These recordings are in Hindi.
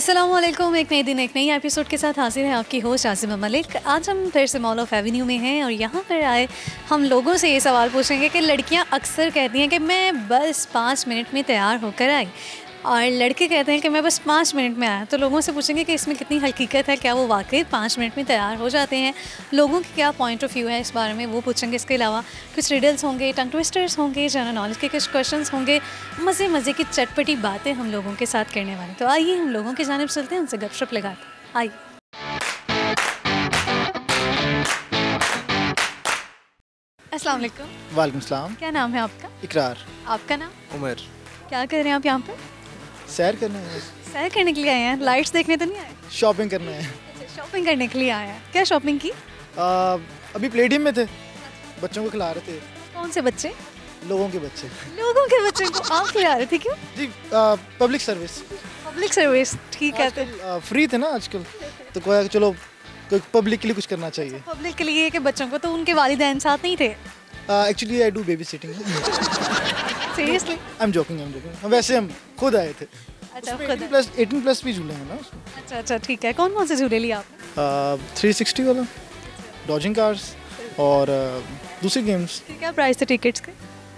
अस्सलामुअलैकुम। एक नए दिन एक नई एपिसोड के साथ हाजिर है आपकी होस्ट आसिमा मलिक। आज हम फिर से मॉल ऑफ एवेन्यू में हैं और यहाँ पर आए हम लोगों से ये सवाल पूछेंगे कि लड़कियाँ अक्सर कहती हैं कि मैं बस 5 मिनट में तैयार होकर आई और लड़के कहते हैं कि मैं बस 5 मिनट में आया। तो लोगों से पूछेंगे कि इसमें कितनी हकीकत है, क्या वो वाकई 5 मिनट में तैयार हो जाते हैं, लोगों की क्या पॉइंट ऑफ व्यू है इस बारे में, वो पूछेंगे। इसके अलावा कुछ रिडल्स होंगे, टंग ट्विस्टर्स होंगे, जनरल नॉलेज के कुछ क्वेश्चंस होंगे, मज़े मज़े की चटपटी बातें हम लोगों के साथ करने वाले। तो आइए हम लोगों की जानिब चलते हैं, उनसे गपशप लगाते। आइए। अस्सलाम वालेकुम। वालेकुम सलाम। क्या नाम है आपका? इकरार। आपका नाम? उमर। क्या कर रहे हैं आप यहाँ पर? सैर करने हैं, सैर करने के लिए आए हैं? लाइट्स देखने तो नहीं आए? शॉपिंग करने हैं। अच्छा, शॉपिंग करने के लिए आए हैं। क्या शॉपिंग की? अभी प्लेडियम में थे, बच्चों को खिला रहे थे। कौन से बच्चे? लोगों के बच्चे। लोगों के बच्चे को आप खिला रहे थे? क्यों? जी पब्लिक सर्विस। पब्लिक सर्विस, ठीक है। तो फ्री थे ना आजकल, तो कोई चलो कोई पब्लिक के लिए कुछ करना चाहिए। पब्लिक के लिए कि बच्चों को, तो उनके वालिदैन साथ नहीं थे? Actually I do baby sitting. Seriously? I am joking. वैसे हम खुद आए थे। अच्छा, खुद। 18 प्लस भी झूले हैं ना उसमें। अच्छा अच्छा, ठीक है। कौन कौन से झूले लिए आपने? 360 वाला, डॉजिंग कार्स और दूसरी गेम्स। ठीक है। प्राइस थे टिकट्स के?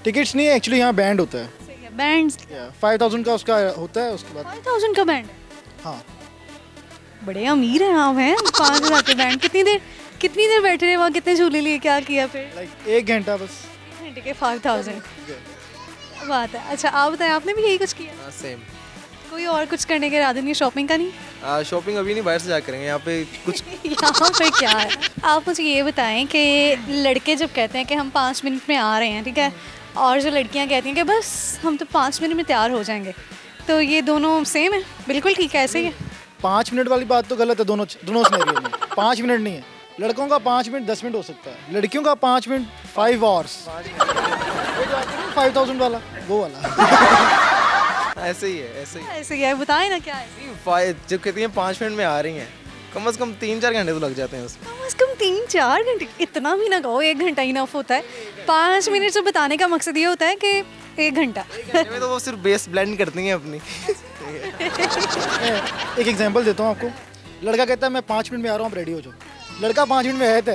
टिकट्स नहीं है एक्चुअली, यहाँ बैंड होता है। ठीक है। बैंड्स? 5000 का उसका होता है, उसके बाद 5000 का बैंड? हाँ। बड़े अमीर हैं आप। हैं 5000 के बैंड? कितनी देर बैठे रहे वहाँ? कितने झूले लिए? क्या किया फिर? लाइक 1 घंटा बस। 1 घंटे के 5000? बात है। अच्छा, आप बताएं, आपने भी यही कुछ किया? सेम। कोई और कुछ करने के इरादे नहीं? शॉपिंग का नहीं? शॉपिंग अभी नहीं, बाहर से जा करेंगे। यहाँ पे कुछ यहाँ पे क्या है? आप मुझे ये बताएं कि लड़के जब कहते हैं कि हम 5 मिनट में आ रहे हैं, ठीक है, और जो लड़कियाँ कहती हैं कि बस हम तो 5 मिनट में तैयार हो जाएंगे, तो ये दोनों सेम है? बिल्कुल ठीक है, ऐसे ही है? 5 मिनट वाली बात तो गलत है। दोनों सिनेरियो में 5 मिनट नहीं है। लड़कों का 5 मिनट 10 मिनट हो सकता है, लड़कियों का 5 मिनट 5 आवर्स। 5000 वाला, वो वाला। ऐसे ही है, ऐसे ही। ऐसे ही है, बताएं ना क्या है? जब कहती हैं 5 मिनट में आ रही हैं, कम से कम 3-4 घंटे तो लग जाते हैं उसमें। कम से कम 3-4 घंटे? इतना भी ना कहो, 1 घंटा ही इनफ होता है। 5 मिनट से बताने का मकसद ये होता है कि 1 घंटा। में तो वो सिर्फ बेस ब्लेंड करती हैं अपनी। एक एग्जांपल देता हूँ आपको। लड़का कहता है मैं 5 मिनट में आ रहा हूँ, आप रेडी हो जाओ। लड़का 5 मिनट में आया था,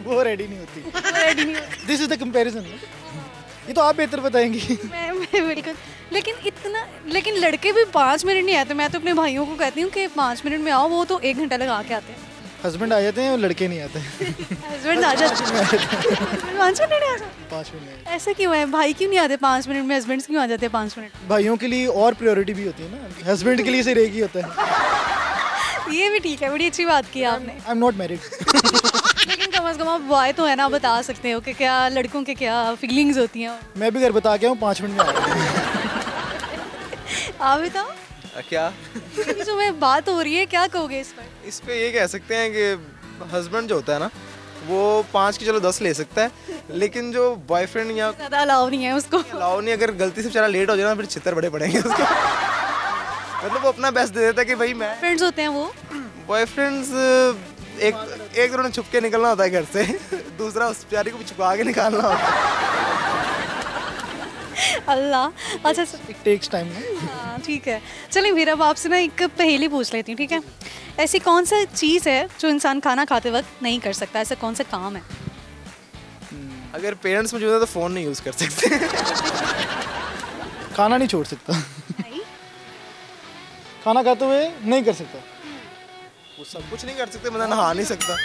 वो रेडी नहीं होती। This is the comparison. ये तो आप बेहतर बताएंगी। मैं बिल्कुल। लेकिन लड़के भी 5 मिनट नहीं आते। मैं तो अपने भाइयों को कहती हूँ कि 5 मिनट में आओ, वो तो 1 घंटा लगा के आते हैं। हस्बैंड आ जाते हैं और लड़के नहीं आते। हस्बैंड आ जाते हैं 5 मिनट में? 5 मिनट। ऐसा क्यों है? भाई क्यों नहीं आते 5 मिनट में? हस्बैंड क्यों आ जाते हैं 5 मिनट? भाइयों के लिए और प्रायोरिटी भी होती है ना, हस्बैंड के लिए सिर्फ एक ही होता है। ये भी ठीक है, बड़ी अच्छी बात की आपने। आई एम नॉट मैरिड। लेकिन कम से कम आप बॉय तो है ना, बता सकते हो कि क्या लड़कों के क्या फीलिंग्स होती हैं। मैं भी घर बता के हूँ 5 मिनट में आ रहा हूँ। आप बताओ क्या जो मैं बात हो रही है, क्या कहोगे इस पर? इस पे ये कह सकते हैं कि हस्बैंड जो होता है ना, वो 5 की चलो 10 ले सकता है, लेकिन जो बॉयफ्रेंड या ज़्यादा अलाउ नहीं है उसको। अलाउ नहीं, अगर गलती से बेचारा लेट हो जाए ना, फिर छितर बड़े पड़ेंगे उसको। मतलब वो अपना बेस्ट दे देता है कि भाई मैं। फ्रेंड्स होते हैं वो? बॉयफ्रेंड्स एक दोनों छुप के निकलना होता है घर से, दूसरा उस प्यारी को भी छुपा के निकालना होता है। अल्लाह। अच्छा इट टेक्स टाइम ना। हाँ, ठीक है। चलिए फिर अब आपसे ना एक पहेली पूछ लेती हूँ, ठीक है? ऐसी कौन सा चीज़ है जो इंसान खाना खाते वक्त नहीं कर सकता? ऐसा कौन सा काम है? अगर पेरेंट्स मौजूद है तो फ़ोन नहीं यूज़ कर सकते। खाना नहीं छोड़ सकता। नहीं? खाना खाते हुए नहीं कर सकता। वो सब कुछ नहीं कर सकते, मतलब नहा नहीं सकता।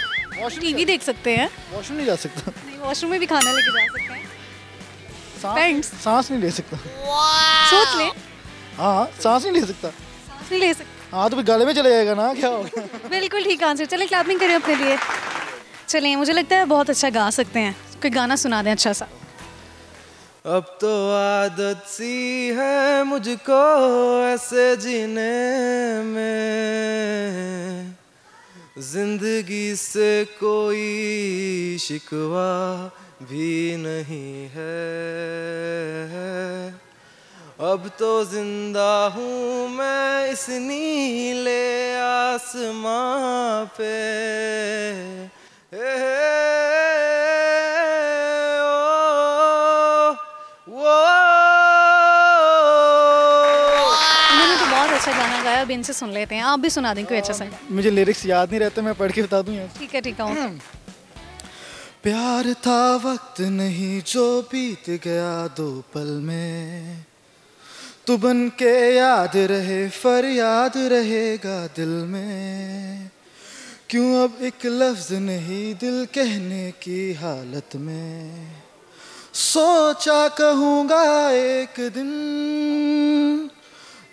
टीवी देख सकते हैं? वॉशरूम नहीं जा सकता। नहीं, वॉशरूम में भी खाना लेके जा सकते हैं। सांस नहीं ले सकता। सोच ले। हाँ, सांस नहीं ले सकता। सांस नहीं ले सकते? हाँ तो फिर गले में चले जाएगा ना, क्या होगा? बिल्कुल ठीक आंसर। चलिए क्लैपिंग करें अपने लिए। चलिए, मुझे लगता है बहुत अच्छा गा सकते हैं, कोई गाना सुना दें अच्छा सा। अब तो आदत सी है मुझको ऐसे जीने में, जिंदगी से कोई शिकवा भी नहीं है। अब तो जिंदा हूँ मैं इस नीले आसमां पे। अब इनसे सुन लेते हैं, आप भी सुना दें कोई अच्छा सा। मुझे लिरिक्स याद नहीं रहते, मैं पढ़ के बता दूं यार। ठीक है ठीक है। प्यार था वक्त नहीं जो बीत गया 2 पल में, तू बन के याद रहे फरियाद रहेगा दिल में, क्यों अब एक लफ्ज नहीं दिल कहने की हालत में, सोचा कहूँगा एक दिन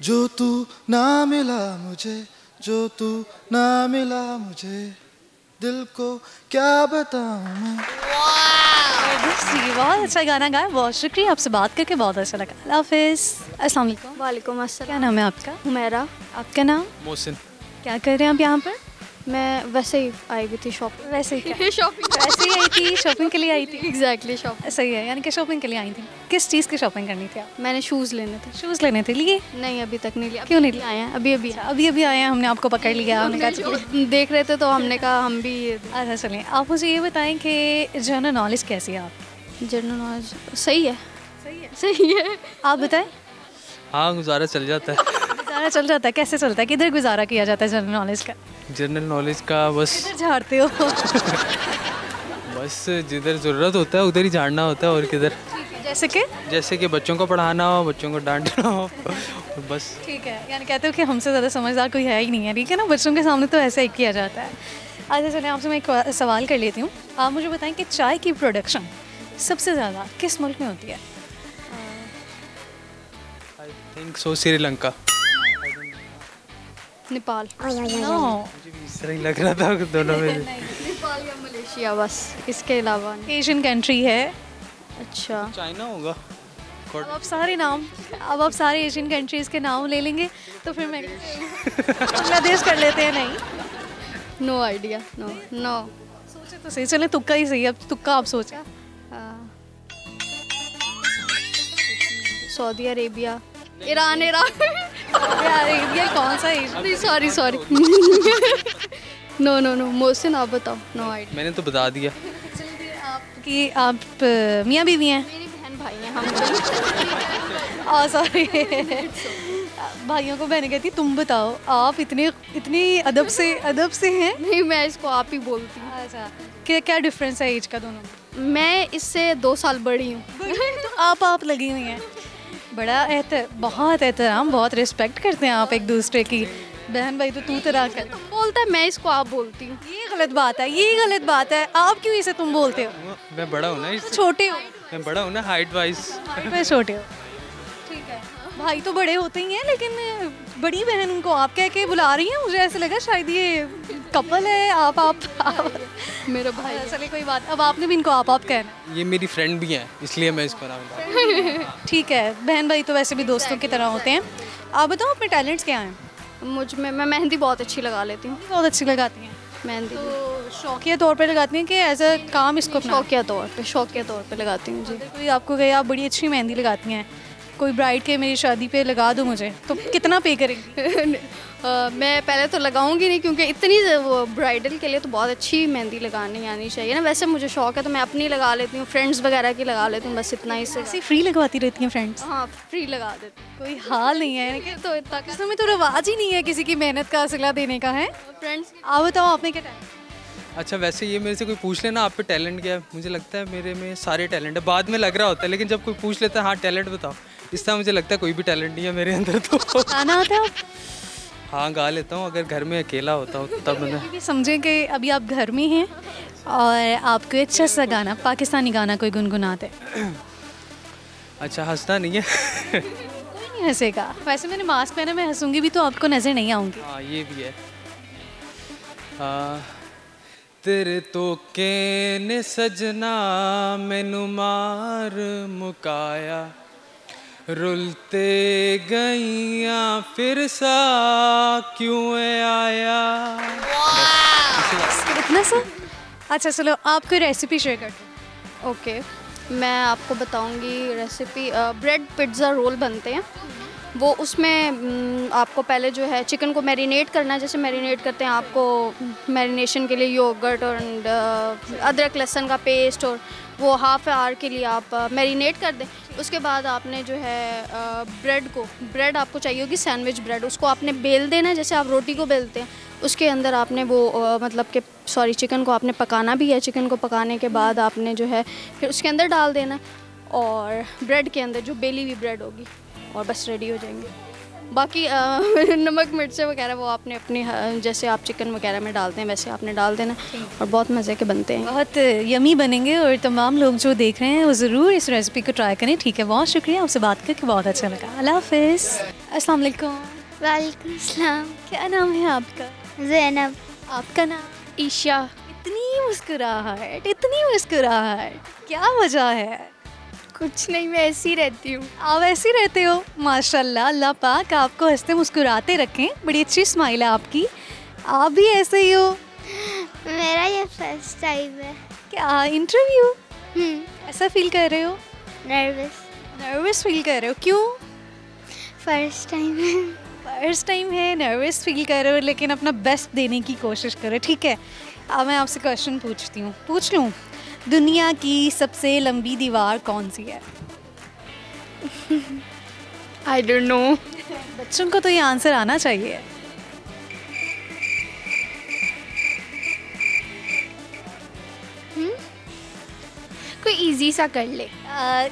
जो तू ना मिला मुझे, जो तू ना मिला मुझे, दिल को क्या बताऊँ मैं। बहुत अच्छा गाना गाया, बहुत शुक्रिया, आपसे बात करके बहुत अच्छा लगा। अल्लाह हाफिज़। अस्सलाम वालेकुम। वालेकुम अस्सलाम। क्या नाम है आपका? हुमैरा। आपका नाम? मोहसिन। क्या कर रहे हैं आप यहाँ पर? मैं वैसे ही आई हुई थी शॉपिंग। वैसे ही शॉपिंग वैसे ही आई थी, शॉपिंग के लिए आई थी? Exactly shopping. सही है, यानी कि शॉपिंग के लिए आई थी। किस चीज़ की शॉपिंग करनी थी आप? मैंने शूज़ लेने थे। शूज़ लेने थे, लिए? नहीं अभी तक नहीं लिया। क्यों नहीं लिया? आए हैं अभी अभी अभी अभी आए हैं, हमने आपको पकड़ लिया, हमने कहा चलिए। देख रहे थे तो हमने कहा हम भी। अच्छा चलिए, आप मुझे ये बताएं कि जनरल नॉलेज कैसी है आप? जनरल नॉलेज सही है। सही है। सही है। आप बताएं। हाँ गुजारा चल जाता है। गुजारा चल जाता है, कैसे चलता है, किधर गुजारा किया जाता है जनरल नॉलेज का? जनरल नॉलेज का बस किधर झाड़ते हो? बस जिधर ज़रूरत होता है उधर ही झाड़ना होता है, और किधर। जैसे कि? जैसे कि बच्चों को पढ़ाना हो, बच्चों को डांटना हो, बस। ठीक है, यानी कहते हो कि हमसे ज़्यादा समझदार कोई है ही नहीं है, ठीक है ना, बच्चों के सामने तो ऐसा ही किया जाता है। अच्छा चलिए, आपसे मैं एक सवाल कर लेती हूँ, आप मुझे बताएं कि चाय की प्रोडक्शन सबसे ज़्यादा किस मुल्क में होती है? I think so Sri Lanka. Nepal. No, इस तरह ही लग रहा था दोनों में। नेपाल या मलेशिया बस, इसके अलावा नहीं। एशियन कंट्री है। अच्छा चाइना होगा। अब आप सारे नाम, अब आप सारे एशियन कंट्रीज़ के नाम ले लेंगे तो फिर मैं बांग्लादेश कर लेते हैं। नहीं, नो आइडिया। No no. सोचे तो सही, चले तुक्का ही सही, अब तुक्का आप सोचा। Saudi Arabia, Iran. यार ये कौन सा Asian? Sorry sorry. No no no. Mohsin आप बताओ। No idea. मैंने तो बता दिया। आपकी आप मियाँ बीवी हैं? मेरी बहन भाई हैं हम। सॉरी, भाइयों को बहनें कहती तुम बताओ, आप इतनी अदब से हैं। नहीं मैं इसको आप ही बोलती हूँ। अच्छा, क्या डिफरेंस है एज का दोनों में? मैं इससे 2 साल बड़ी हूँ। तो आप लगी हुई हैं। बड़ा बहुत एहतराम, बहुत रिस्पेक्ट करते हैं आप एक दूसरे की। बहन भाई तो तू तेरा कर बोलता है, मैं इसको आप बोलती हूँ। ये गलत बात है, ये गलत बात है। आप क्यों इसे तुम बोलते हो? मैं बड़ा हूँ ना तो इससे। छोटे हो। मैं बड़ा हूँ ना हाइट वाइज। मैं छोटे हो, ठीक है। भाई तो बड़े होते ही हैं, लेकिन बड़ी बहन उनको आप कह के बुला रही हैं। मुझे ऐसा लगा शायद ये कपल है। आप मेरा भाई। चलिए कोई बात, अब आपने भी इनको आप कहना है। ये मेरी फ्रेंड भी है, इसलिए मैं इसको नाम बता। ठीक है, बहन भाई तो वैसे भी दोस्तों की तरह होते हैं। आप बताओ अपने टैलेंट्स क्या हैं? मुझ में मैं मेहंदी बहुत अच्छी लगा लेती हूँ। बहुत अच्छी लगाती हैं। मेहंदी तो शौकिया तौर पे लगाती हैं कि एज अ काम इसको अपना? शौकिया तौर पे लगाती हूँ जी। कोई आपको कहे आप बड़ी अच्छी मेहंदी लगाती हैं, कोई ब्राइड के मेरी शादी पे लगा दो मुझे, तो कितना पे करेंगी? मैं पहले तो लगाऊंगी नहीं, क्योंकि इतनी वो ब्राइडल के लिए तो बहुत अच्छी मेहंदी लगानी आनी चाहिए ना। वैसे मुझे शौक है तो मैं अपनी लगा लेती हूँ, फ्रेंड्स वगैरह की लगा लेती हूँ, बस इतना ही से। ऐसे फ्री लगवाती रहती हैं फ्रेंड्स? हाँ फ्री लगा देती हूँ। कोई हाल नहीं है कि तो इतना इस समय तो रिवाज ही नहीं है किसी की मेहनत का सिला देने का है। फ्रेंड्स आप बताओ आपने क्या टैलेंट? अच्छा वैसे ये मेरे से कोई पूछ लेना आप पे टैलेंट क्या है, मुझे लगता है मेरे में सारे टैलेंट है। बाद में लग रहा होता है, लेकिन जब कोई पूछ लेता है हाँ टैलेंट बताओ, इस तरह मुझे लगता है कोई भी टैलेंट नहीं है मेरे अंदर। तो गाना आता है आप? हाँ गा लेता हूँ, अगर घर में अकेला होता हूँ तब मैंने। ये भी समझें कि अभी आप घर में हैं और आपको अच्छा सा गाना, पाकिस्तानी गाना कोई गुनगुनाते। अच्छा हंसना नहीं है। कोई नहीं हंसेगा। वैसे मैंने मास्क पहना, मैं हंसूंगी भी तो आपको नजर नहीं आऊंगी। हाँ ये भी है। तेरे तो ने सजना मैनू मार मुकाया, रुलते गईया फिर सा क्यों आया। इतना सा? अच्छा चलो आप कोई रेसिपी शेयर कर दो। ओके, मैं आपको बताऊंगी रेसिपी। ब्रेड पिज़्ज़ा रोल बनते हैं वो, उसमें आपको पहले जो है चिकन को मैरिनेट करना है। जैसे मैरिनेट करते हैं, आपको मैरिनेशन के लिए योगर्ट और अदरक लहसुन का पेस्ट और वो हाफ आवर के लिए आप मैरिनेट कर दें। उसके बाद आपने जो है ब्रेड आपको चाहिए होगी सैंडविच ब्रेड, उसको आपने बेल देना है जैसे आप रोटी को बेलते हैं। उसके अंदर आपने वो मतलब कि चिकन को आपने पकाना भी है। चिकन को पकाने के बाद आपने जो है फिर उसके अंदर डाल देना और ब्रेड के अंदर जो बेली हुई ब्रेड होगी, और बस रेडी हो जाएंगे। बाकी नमक मिर्चें वगैरह वो आपने अपनी जैसे आप चिकन वगैरह में डालते हैं वैसे आपने डाल देना और बहुत मज़े के बनते हैं। बहुत यमी बनेंगे और तमाम लोग जो देख रहे हैं वो ज़रूर इस रेसिपी को ट्राई करें। ठीक है, बहुत शुक्रिया, आपसे बात करके बहुत अच्छा लगा। अल्लाह हाफिज़। अस्सलाम वालेकुम। वालेकुम सलाम। क्या नाम है आपका? ज़ैनब। आपका नाम? ईशा। इतनी मुस्कुराहट, क्या वजह है? कुछ नहीं, मैं ऐसी ही रहती हूँ। आप ऐसे ही रहते हो? माशाल्लाह, अल्लाह पाक आपको हंसते मुस्कुराते रखें। बड़ी अच्छी स्माइल है आपकी। आप भी ऐसे ही हो? मेरा ये फर्स्ट टाइम है। क्या इंटरव्यू? ऐसा फील कर रहे हो? नर्वस फील कर रहे हो? क्यों? फर्स्ट टाइम है। फर्स्ट टाइम है, नर्वस फील कर रहे हो, लेकिन अपना बेस्ट देने की कोशिश करो। ठीक है, अब मैं आपसे क्वेश्चन पूछती हूँ, पूछ लूँ? दुनिया की सबसे लंबी दीवार कौन सी है? I don't know. बच्चों को तो ये आंसर आना चाहिए। कोई इजी सा कर ले।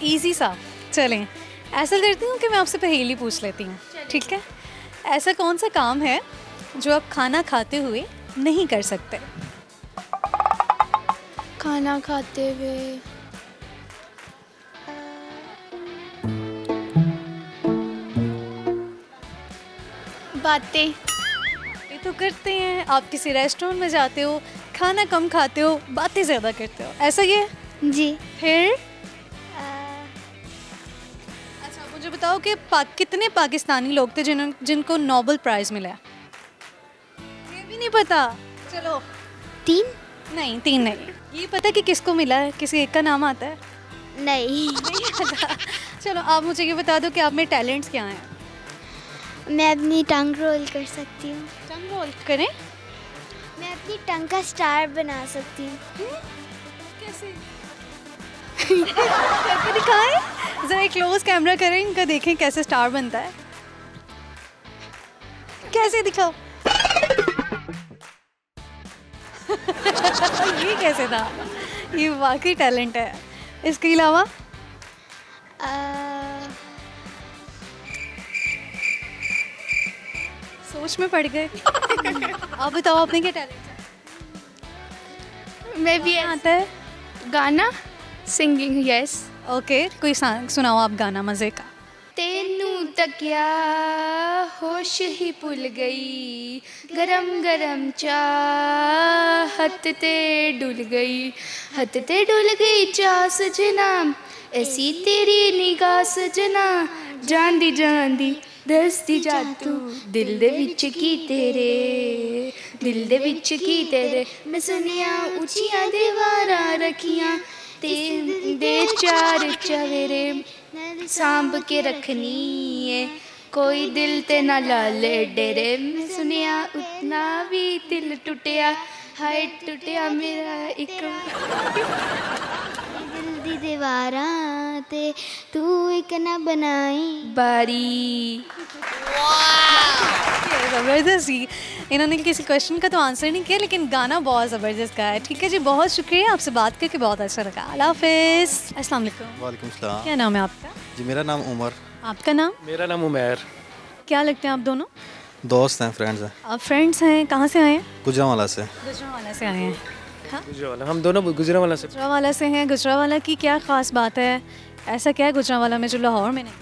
इजी सा चलें, ऐसा करती हूँ कि मैं आपसे पहेली पूछ लेती हूँ। ठीक है, ऐसा कौन सा काम है जो आप खाना खाते हुए नहीं कर सकते? खाना खाते हुए बातें ये तो करते हैं। आप किसी रेस्टोरेंट में जाते हो, खाना कम खाते हो, बातें ज़्यादा करते हो, ऐसा ही है? जी। फिर अच्छा मुझे बताओ कि कितने पाकिस्तानी लोग थे जिनको नोबेल प्राइज़ मिला? ये भी नहीं पता? चलो 3 नहीं, 3 नहीं। ये पता कि किसको मिला है? किसी एक का नाम आता है? नहीं। नहीं पता। चलो आप मुझे ये बता दो कि आप में टैलेंट्स क्या हैं? मैं अपनी टंग रोल कर सकती हूँ। टंग रोल करें? मैं अपनी टंग का स्टार बना सकती हूँ। कैसे? करके दिखाएं ज़रा, क्लोज कैमरा करें इनका, देखें कैसे स्टार बनता है। कैसे दिखाओ? ये कैसे था? ये वाकई टैलेंट है। इसके अलावा सोच में पड़ गए। आप बताओ आपने क्या टैलेंट है? मैं भी आता है गाना, सिंगिंग। यस। ओके, कोई सुनाओ आप गाना मज़े का। तेनू तकिया होश ही भुल गई, गरम गरम चाह हथ ते डुल गई चाह सजना, ऐसी तेरी निगाह सजना, जांदी जांदी दसदी जा तू दिल दे विच की तेरे, मैं सुनिया उचियां दीवारां रखियां दे चार चवेरे, सांभ के रखनी है कोई दिल ते ना लाले डेरे, मैं सुनिया उतना भी दिल टुटिया, हाय टुटिया मेरा एक दिल दी दीवारां ते तू एक ना बनाई बारी। ज़बरदस्त ही। इन्होंने किसी क्वेश्चन का तो आंसर नहीं किया, लेकिन गाना बहुत ज़बरदस्त गाया है। ठीक है जी, बहुत शुक्रिया, आपसे बात करके बहुत अच्छा लगा। अल्लाह हाफिज़। अस्सलाम वालेकुम। वालेकुम सलाम। क्या नाम है आपका? जी मेरा नाम उमर। आपका नाम? मेरा नाम उमैर। क्या लगते हैं आप दोनों? दोस्त हैं, फ्रेंड्स हैं। आप फ्रेंड्स हैं? कहाँ से आए हैं? गुजरांवाला से। गुजरांवाला से आए हैं। हाँ, गुजरावाला, हम दोनों गुजरावाला से। गुजरांवाला से हैं। गुजरांवाला की क्या ख़ास बात है? ऐसा क्या है गुजरांवाला में जो लाहौर में नहीं?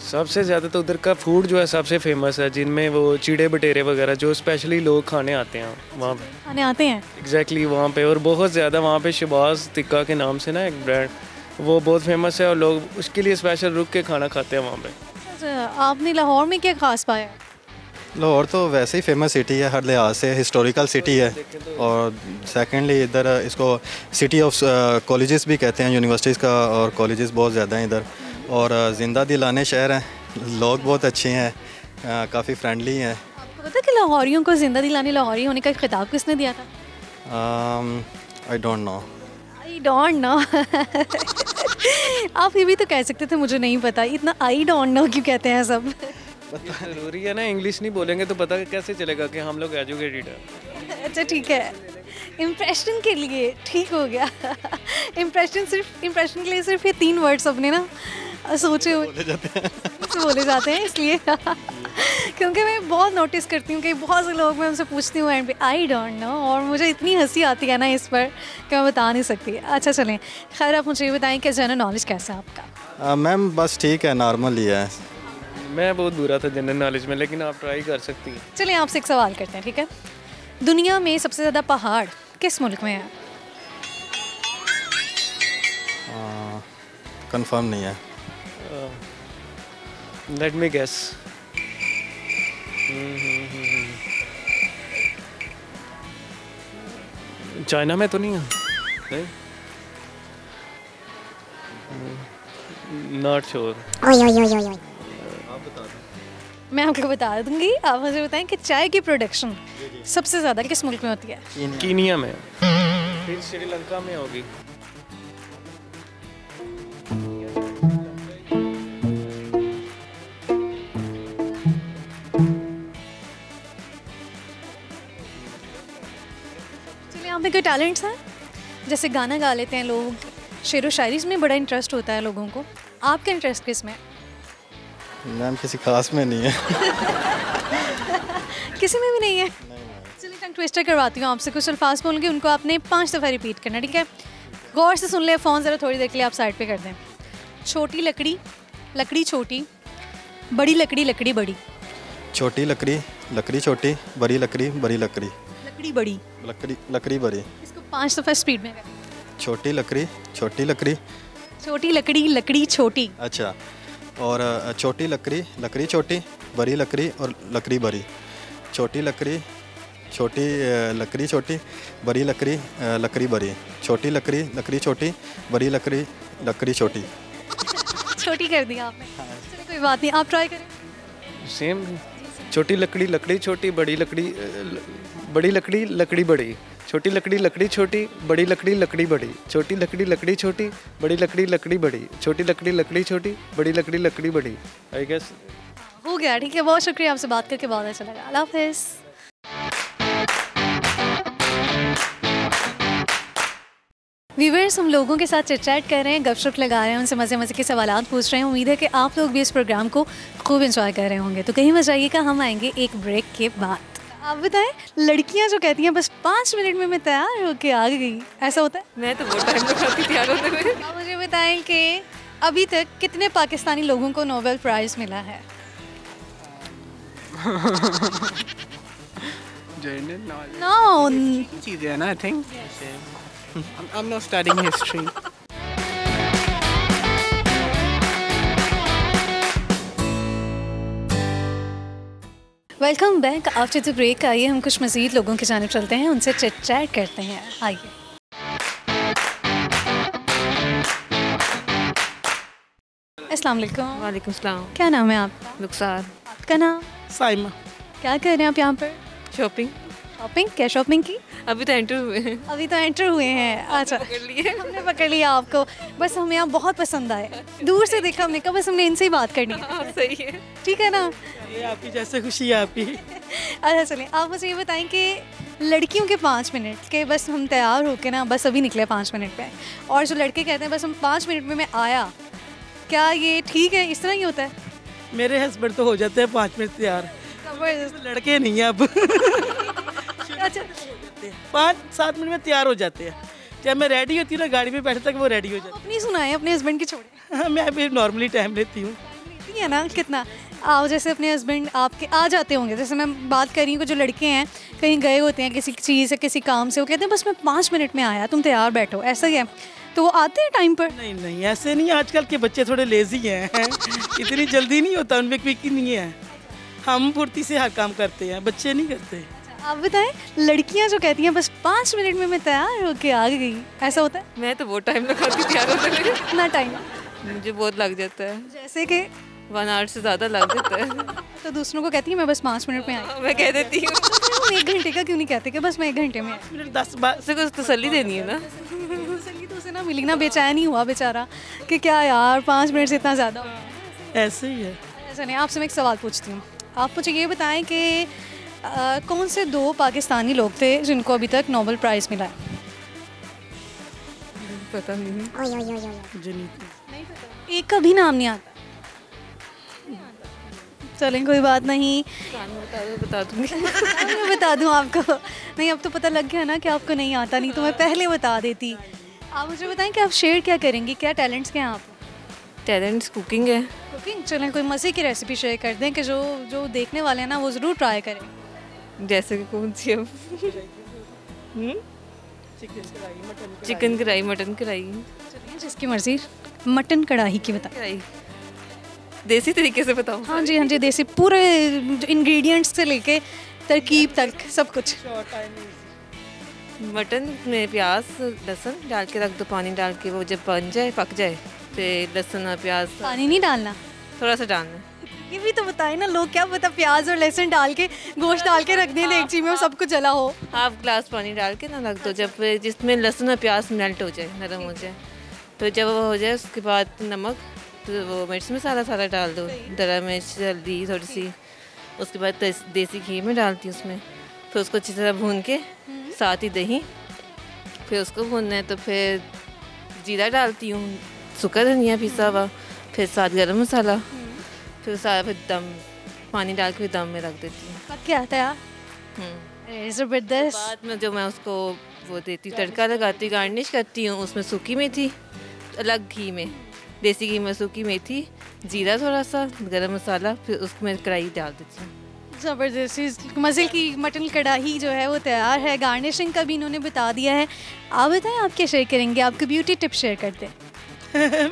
सबसे ज़्यादा तो उधर का फूड जो है सबसे फेमस है, जिनमें वो चीड़े बटेरे वगैरह जो स्पेशली लोग खाने आते हैं वहाँ पे। खाने आते हैं? एग्जैक्टली वहाँ पे, और बहुत ज़्यादा वहाँ पे शबाज टिक्का के नाम से ना एक ब्रांड, वो बहुत फेमस है और लोग उसके लिए स्पेशल रुक के खाना खाते हैं वहाँ पे। अच्छा, आपने लाहौर में क्या ख़ास पाया? लाहौर तो वैसे ही फेमस सिटी है हर लिहाज से, हिस्टोरिकल सिटी है, और सेकेंडली इधर इसको सिटी ऑफ कॉलेजेस भी कहते हैं, यूनिवर्सिटीज़ का, और कॉलेजेस बहुत ज़्यादा हैं इधर, और ज़िंदा दिलाने शहर हैं, लोग बहुत अच्छे हैं, काफ़ी फ्रेंडली हैं। आपको पता है कि लाहौरियों को ज़िंदा दिलाने लाहौरी होने का खिताब किसने दिया था? I don't know. I don't know. आप ये भी तो कह सकते थे मुझे नहीं पता, इतना आई डोंट नो क्यों कहते हैं सब। ज़रूरी है ना, इंग्लिश नहीं बोलेंगे तो पता कैसे चलेगा कि हम लोग एजुकेटेड हैं। अच्छा ठीक है, इम्प्रेशन के लिए ठीक हो गया। इम्प्रेशन के लिए सिर्फ ये 3 वर्ड्स अपने ना सोचे हुए बोले जाते हैं इसलिए। क्योंकि मैं बहुत नोटिस करती हूँ कि बहुत से लोग, मैं उनसे पूछती हूँ एंड पे आई डोंट नो, और मुझे इतनी हंसी आती है ना इस पर कि मैं बता नहीं सकती। अच्छा चलें, खैर आप मुझे ये बताएं कि जनरल नॉलेज कैसा है आपका? मैम बस ठीक है, नॉर्मल ही है। मैं बहुत बुरा था जनरल नॉलेज में, लेकिन आप ट्राई कर सकती हैं। चलिए आपसे एक सवाल करते हैं, ठीक है? दुनिया में सबसे ज़्यादा पहाड़ किस मुल्क में है? कंफर्म नहीं है। Let me guess. चाइना में तो नहीं है? Not sure. मैं आपको बता दूंगी, आप मुझे बताएं कि चाय की प्रोडक्शन सबसे ज़्यादा किस मुल्क में होती है? कीनिया में, फिर श्रीलंका में होगी। चलिए, आप में कोई टैलेंट्स हैं? जैसे गाना गा लेते हैं लोग, शेर व शायरी में बड़ा इंटरेस्ट होता है लोगों को, आपका इंटरेस्ट किस में? मैम किसी खास में नहीं है। किसी में भी नहीं है? चलिए टंग ट्विस्टर करवाती हूँ आपसे, कुछ अल्फाज बोलूँगी, उनको आपने 5 दफ़ा रिपीट करना, ठीक है? गौर से सुन ले, फ़ोन ज़रा थोड़ी देर के लिए आप साइड पे कर दें। छोटी लकड़ी, लकड़ी छोटी, बड़ी लकड़ी, लकड़ी बड़ी। छोटी लकड़ी, लकड़ी छोटी, बड़ी लकड़ी, बड़ी लकड़ी। लकड़ी बड़ी, लकड़ी बड़ी। इसको 5 दफ़ा स्पीड में करें। छोटी लकड़ी, छोटी लकड़ी। छोटी लकड़ी, लकड़ी छोटी। अच्छा, और छोटी लकड़ी, लकड़ी छोटी, बड़ी लकड़ी और लकड़ी बड़ी। छोटी लकड़ी, छोटी लकड़ी छोटी, बड़ी लकड़ी, लकड़ी बड़ी। छोटी लकड़ी, लकड़ी छोटी, बड़ी लकड़ी, लकड़ी छोटी। छोटी कर दिया आपने। चलिए कोई बात नहीं, आप ट्राई करें। सेम। छोटी लकड़ी, लकड़ी छोटी, बड़ी लकड़ी, बड़ी लकड़ी, लकड़ी बड़ी। छोटी लकड़ी, लकड़ी छोटी, बड़ी लकड़ी, लकड़ी बड़ी। छोटी लकड़ी, लकड़ी छोटी, बड़ी लकड़ी, लकड़ी बड़ी। छोटी लकड़ी, लकड़ी छोटी, बड़ी लकड़ी, लकड़ी बड़ी। आई गेस हो गया, ठीक है? बहुत शुक्रिया, आपसे बात करके बहुत अच्छा लगा। अल्लाह हाफ़िज़। व्यूअर्स, हम लोगों के साथ चिट-चैट कर रहे हैं, गपशप लगा रहे हैं, उनसे मज़े-मज़े के सवालात पूछ रहे हैं। उम्मीद है कि आप लोग भी इस प्रोग्राम को खूब एंजॉय कर रहे होंगे। तो कहीं मत जाइएगा, हम आएंगे एक ब्रेक के बाद। आप बताएं, लड़कियां जो कहती हैं बस 5 मिनट में मैं तैयार होके आ गई, ऐसा होता है? मैं तो बहुत टाइम लगाती तैयार होने में। आप मुझे बताएं कि अभी तक कितने पाकिस्तानी लोगों को नोबेल प्राइज़ मिला है? जनरल नॉलेज नो, चीज़ें है ना, I think. I am not studying history. Welcome back after the break. आइए हम कुछ मज़ीद लोगों की जानिब चलते हैं, उनसे चिट चैट करते हैं। आइए। अस्सलाम वालेकुम। वालेकुम सलाम। क्या नाम है आपका? रुखसार। आपका नाम? साइमा। क्या कर रहे हैं आप यहाँ पर? शॉपिंग। शॉपिंग? क्या शॉपिंग की? अभी तो एंटर हुए हैं। अभी तो एंटर हुए हैं। अच्छा, पकड़ लिए। हमने पकड़ लिया आपको। बस हमें यहाँ बहुत पसंद आए, दूर से देखा, हमने कहा बस हमने इनसे ही बात करनी है। हाँ, सही है। ठीक है ना? ये आपकी जैसे खुशी है आपकी। अच्छा चलिए, आप मुझे ये बताएं कि लड़कियों के 5 मिनट के बस हम तैयार होके ना बस अभी निकले 5 मिनट में, और जो लड़के कहते हैं बस हम 5 मिनट में मैं आया, क्या ये ठीक है? इस तरह ही होता है? मेरे हस्बैंड तो हो जाते हैं 5 मिनट तैयार, जबरदस्त। लड़के नहीं हैं अब। अच्छा, 5-7 मिनट में तैयार हो जाते हैं। जब मैं रेडी होती हूँ ना, गाड़ी में बैठे तक वो रेडी हो जाते अपनी सुनाए, अपने हस्बैंड की छोड़े। हैं। मैं भी नॉर्मली टाइम लेती हूँ। ठीक है ना? कितना आओ, जैसे अपने हस्बैंड आपके आ जाते होंगे, जैसे मैं बात कर रही हूँ कि जो लड़के हैं कहीं गए होते हैं किसी चीज़ से, किसी काम से, वो कहते हैं बस मैं 5 मिनट में आया, तुम तैयार बैठो, ऐसा ही है? तो वो आते हैं टाइम पर? नहीं नहीं, ऐसे नहीं। आजकल के बच्चे थोड़े लेजी हैं। इतनी जल्दी नहीं होता उनमें, क्विक नहीं है। हम फुर्ती से हर काम करते हैं, बच्चे नहीं करते। आप बताएं, लड़कियां जो कहती हैं बस 5 मिनट में मैं तैयार होके आ गई, ऐसा होता है? मैं तो बहुत टाइम लगाती तैयार होने में। कितना टाइम? मुझे बहुत लग जाता है, जैसे कि 1 आवर से ज़्यादा लग जाता है। तो दूसरों को कहती है मैं बस 5 मिनट में आई। मैं कह देती हूँ। हम 1 घंटे का क्यों नहीं कहते कि बस मैं 1 घंटे में? मिनट 10 बार उसे कुछ तसल्ली देनी है ना। तसल्ली तो उसे ना मिली ना, बेचैन ही हुआ बेचारा कि क्या यार 5 मिनट से इतना ज़्यादा हो गया। ऐसे ही है। ऐसा नहीं, आपसे मैं एक सवाल पूछती हूँ। आप मुझे ये बताएं कि कौन से 2 पाकिस्तानी लोग थे जिनको अभी तक नोबेल प्राइज़ मिला है? पता नहीं। मुझे नहीं पता। एक का भी नाम नहीं आता। चलें कोई बात नहीं, बता दूंगी। मैं बता दूं आपको। नहीं, अब तो पता लग गया ना कि आपको नहीं आता, नहीं तो मैं पहले बता देती। आप मुझे बताएं कि आप शेयर क्या करेंगी, क्या टैलेंट्स क्या हैं आप? टैलेंट्स कुकिंग है। कुकिंग। चलें कोई मज़े की रेसिपी शेयर कर दें कि जो देखने वाले हैं ना वो ज़रूर ट्राई करें। जैसे कि कौन सी अब? चिकन कढ़ाई, मटन कढ़ाई। चलिए जिसकी मर्ज़ी। मटन कढ़ाई की बताएं। कढ़ाई देसी तरीके से बताओ। हाँ जी, हाँ जी, देसी पूरे इंग्रेडिएंट्स से लेके तरकीब तक सब कुछ। मटन में प्याज लहसुन डाल के रख दो, पानी डाल के, वो जब बन जाए पक जाए तो लहसुन और प्याज पानी नहीं डालना, थोड़ा सा डालना। ये भी तो बताए ना, लोग क्या पता प्याज और लहसुन डाल के गोश्त डाल के रख दें देगची में और सब कुछ जला हो। हाफ ग्लास पानी डाल के ना रख दो, जब जिसमें लहसुन और प्याज मेल्ट हो जाए, नरम हो जाए, तो जब वो हो जाए उसके बाद नमक, तो वो मिर्च मसाला सारा डाल दो, दरा मिर्च, हल्दी थोड़ी सी, उसके बाद देसी घी में डालती हूँ उसमें, फिर उसको अच्छी तरह भून के साथ ही दही, फिर उसको भूनना है तो फिर जीरा डालती हूँ, सूखा धनिया पिसा हुआ, फिर साथ गरम मसाला, फिर सारा फिर दम पानी डाल के फिर दम में रख देती हूँ। पक गया था यार। ज़बरदस्त। बाद में जो मैं उसको वो देती हूँ, तड़का लगाती हूँ, गार्निश करती हूँ, उसमें सूखी मेथी, अलग घी में, देसी घी में सूखी मेथी, जीरा थोड़ा सा, गरम मसाला, फिर उसमें कढ़ाई डाल देती हूँ। ज़बरदस्त मज़े की मटन कढ़ाई जो है वो तैयार है। गार्निशिंग का भी इन्होंने बता दिया है। आप बताएं आप क्या शेयर करेंगे, आपके ब्यूटी टिप शेयर करते हैं।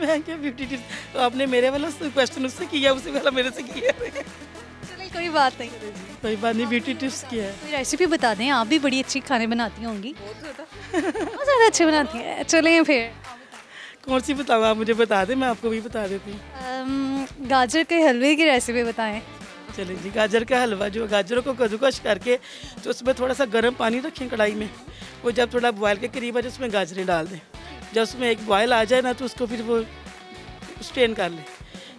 मैं क्या ब्यूटी टिप्स, तो आपने मेरे वाला क्वेश्चन उससे किया, उसी वाला मेरे से किया। चलिए कोई बात नहीं, कोई बात नहीं, ब्यूटी टिप्स किया है। कोई रेसिपी बता दें, आप भी बड़ी अच्छी खाने बनाती होंगी। बहुत ज़्यादा अच्छे बनाती हैं। चलें फिर कौन सी बताऊँ, आप मुझे बता दें, मैं आपको भी बता देती हूँ। गाजर के हलवे की रेसिपी बताएं। चलिए जी, गाजर का हलवा, जो गाजरों को कद्दूकस करके तो उसमें थोड़ा सा गर्म पानी रखें कढ़ाई में, वो जब थोड़ा बॉयल के करीब आ जाए उसमें गाजरें डाल दें, जब उसमें एक बॉयल आ जाए ना तो उसको फिर वो स्ट्रेन कर लें,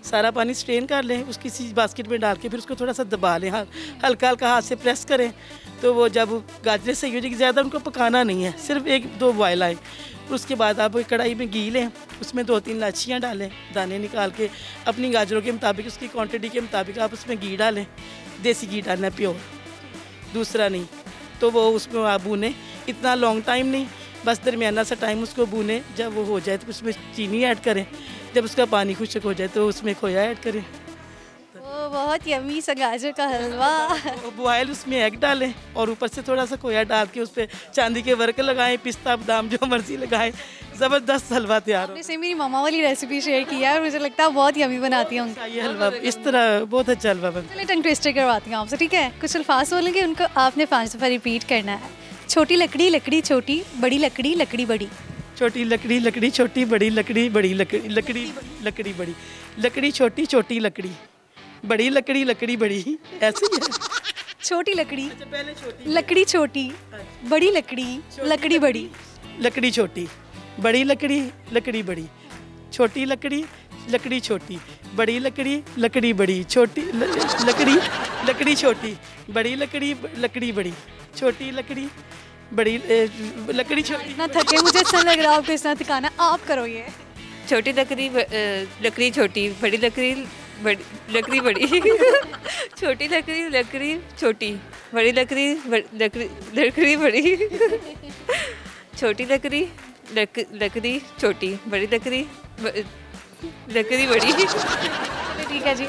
सारा पानी स्ट्रेन कर लें, उसकी किसी बास्केट में डाल के फिर उसको थोड़ा सा दबा लें, हाँ हल्का हल्का हाथ से प्रेस करें, तो वो जब गाजरें सही हो जाएगी, ज़्यादा उनको पकाना नहीं है, सिर्फ 1-2 बॉयल आए, उसके बाद आप कढ़ाई में घी लें, उसमें 2-3 इलायचियाँ डालें, दाने निकाल के अपनी गाजरों के मुताबिक, उसकी क्वांटिटी के मुताबिक आप उसमें घी डालें, देसी घी डालना है प्योर, दूसरा नहीं, तो वो उसमें आप भूनें, इतना लॉन्ग टाइम नहीं, बस दरमियाना सा टाइम उसको भूनें, जब वो हो जाए तो उसमें चीनी ऐड करें, जब उसका पानी खुश्क हो जाए तो उसमें खोया ऐड करें। वो बहुत यम्मी सा गाजर का हलवा। बॉयल उसमें एग डालें और ऊपर से थोड़ा सा खोया डाल के उस पर चांदी के वर्क लगाएं, पिस्ता बादाम जो मर्जी लगाएं, ज़बरदस्त हलवा तैयार हो। आपने से मेरी मामा वाली रेसिपी शेयर की है और मुझे लगता है बहुत यम्मी बनाती हूँ। ये हलवा इस तरह बहुत अच्छा हलवा बनता है। चलिए टंग ट्विस्टर करवाती हूँ आपसे, ठीक है? कुछ अल्फाज बोलेंगे, उनको आपने 5 दफ़ा रिपीट करना है। छोटी लकड़ी लकड़ी छोटी, बड़ी लकड़ी लकड़ी बड़ी। छोटी लकड़ी लकड़ी छोटी, बड़ी लकड़ी बड़ी लकड़ी लकड़ी लकड़ी बड़ी, लकड़ी छोटी छोटी लकड़ी, बड़ी लकड़ी लकड़ी बड़ी, ऐसे ही है। छोटी लकड़ी पहले छोटी लकड़ी छोटी, बड़ी लकड़ी लकड़ी बड़ी, लकड़ी छोटी, बड़ी लकड़ी लकड़ी बड़ी, छोटी लकड़ी लकड़ी छोटी, बड़ी लकड़ी लकड़ी बड़ी, छोटी लकड़ी लकड़ी छोटी, बड़ी लकड़ी लकड़ी बड़ी, छोटी लकड़ी बड़ी लकड़ी छोटी। इतना थके मुझे अच्छा लग रहा है आपको इतना थकाना, आप करो ये। छोटी लकड़ी लकड़ी छोटी, बड़ी लकड़ी लकड़ी बड़ी, छोटी लकड़ी लकड़ी छोटी, बड़ी लकड़ी लकड़ी बड़ी, छोटी लकड़ी लकड़ी छोटी, बड़ी लकड़ी लकड़ी बड़ी। ठीक है जी,